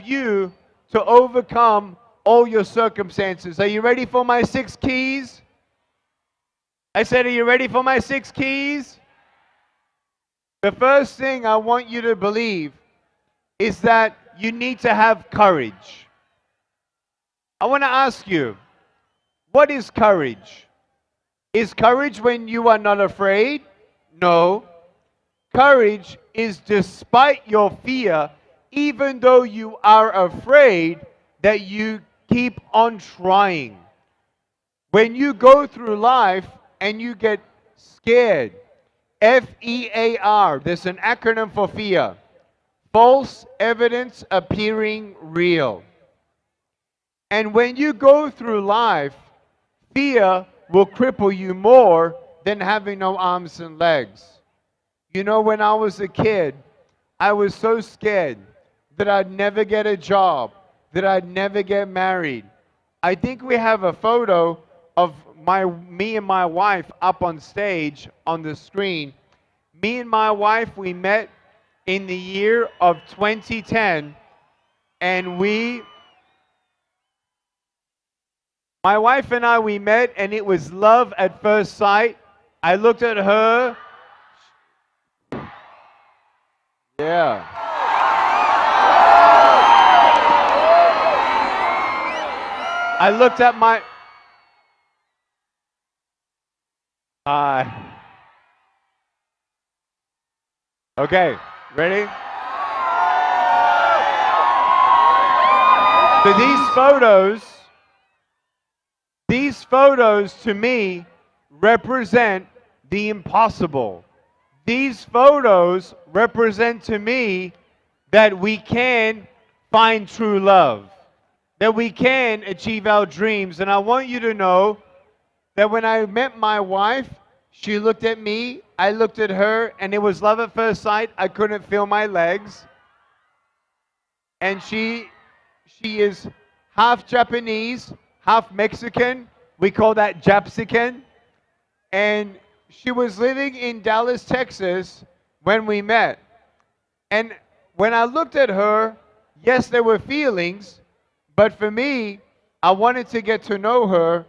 you to overcome all your circumstances. Are you ready for my 6 keys? I said, are you ready for my 6 keys? The first thing I want you to believe is that you need to have courage. I want to ask you, what is courage? Is courage when you are not afraid? No. Courage is despite your fear, even though you are afraid, that you keep on trying. When you go through life and you get scared, FEAR, there's an acronym for fear. False evidence appearing real. And when you go through life, fear will cripple you more than having no arms and legs. You know, when I was a kid, I was so scared that I'd never get a job, that I'd never get married. I think we have a photo of me and my wife up on stage on the screen. Me and my wife, we met in the year of 2010, and my wife and I, we met, and it was love at first sight. I looked at her. Yeah. I looked at my... Okay, ready? So these photos to me represent the impossible. These photos represent to me that we can find true love, that we can achieve our dreams. And I want you to know that when I met my wife, she looked at me, I looked at her, and it was love at first sight. I couldn't feel my legs. And she is half Japanese, half Mexican. We call that Japsican. And she was living in Dallas, Texas when we met. And when I looked at her, yes, there were feelings, but for me, I wanted to get to know her,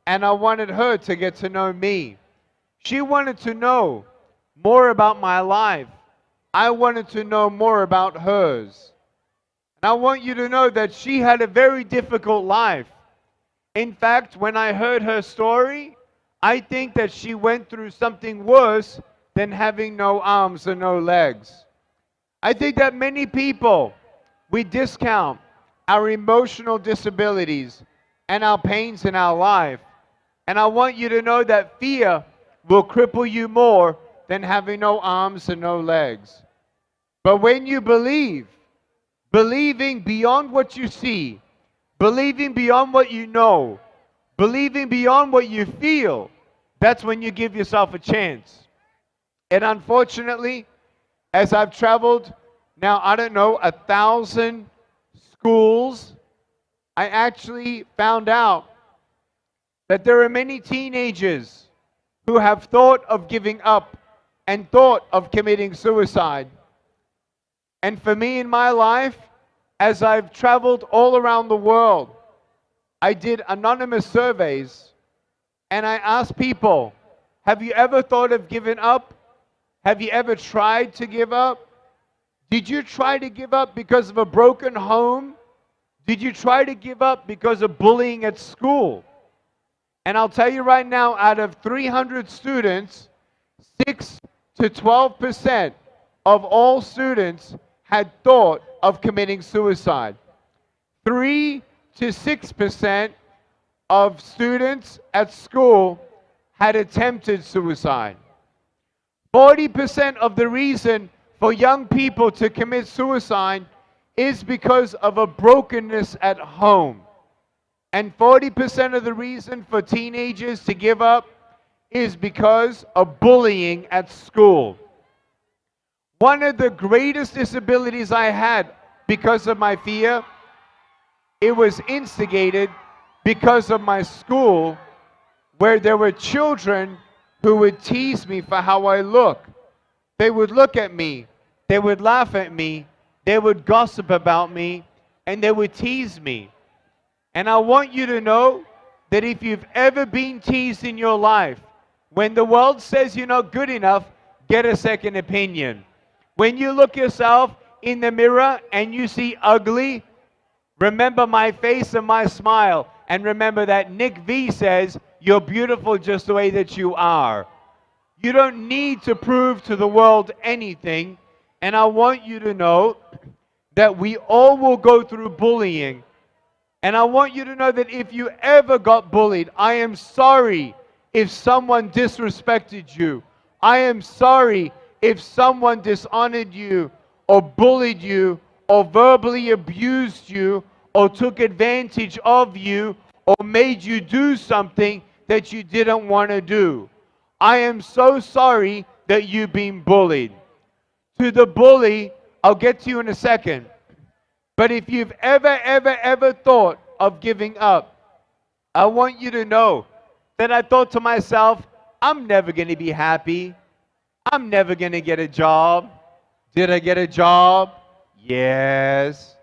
and I wanted her to get to know me. She wanted to know more about my life. I wanted to know more about hers. And I want you to know that she had a very difficult life. In fact, when I heard her story, I think that she went through something worse than having no arms and no legs. I think that many people, we discount our emotional disabilities and our pains in our life. And I want you to know that fear will cripple you more than having no arms and no legs. But when you believe, believing beyond what you see, believing beyond what you know, believing beyond what you feel, that's when you give yourself a chance. And unfortunately, as I've traveled now, I don't know, 1,000 schools, I actually found out that there are many teenagers who have thought of giving up and thought of committing suicide. And for me in my life, as I've traveled all around the world, I did anonymous surveys, and I asked people, have you ever thought of giving up? Have you ever tried to give up? Did you try to give up because of a broken home? Did you try to give up because of bullying at school? And I'll tell you right now, out of 300 students, 6 to 12% of all students had thought of committing suicide. 3 to 6% of students at school had attempted suicide. 40% of the reason for young people to commit suicide is because of a brokenness at home. And 40% of the reason for teenagers to give up is because of bullying at school. One of the greatest disabilities I had because of my fear, it was instigated because of my school, where there were children who would tease me for how I look. They would look at me, they would laugh at me, they would gossip about me, and they would tease me. And I want you to know that if you've ever been teased in your life, when the world says you're not good enough, get a second opinion. When you look yourself in the mirror and you see ugly, remember my face and my smile. And remember that Nick V says, you're beautiful just the way that you are. You don't need to prove to the world anything. And I want you to know that we all will go through bullying. And I want you to know that if you ever got bullied, I am sorry if someone disrespected you. I am sorry if someone dishonored you or bullied you or verbally abused you or took advantage of you or made you do something that you didn't want to do. I am so sorry that you've been bullied. To the bully, I'll get to you in a second. But if you've ever thought of giving up, I want you to know that I thought to myself, I'm never going to be happy. I'm never going to get a job. Did I get a job? Yes.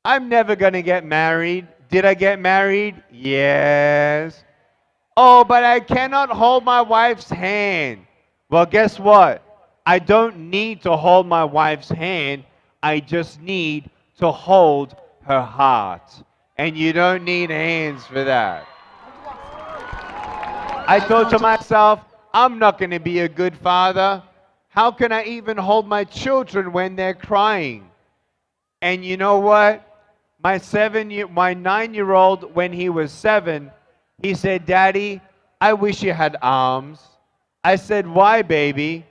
I'm never going to get married. Did I get married? Yes. Oh, but I cannot hold my wife's hand. Well, guess what? I don't need to hold my wife's hand. I just need to hold her heart. And you don't need hands for that. I thought to myself, I'm not going to be a good father. How can I even hold my children when they're crying? And you know what? My 9-year-old, when he was 7, he said, Daddy, I wish you had arms. I said, why, baby?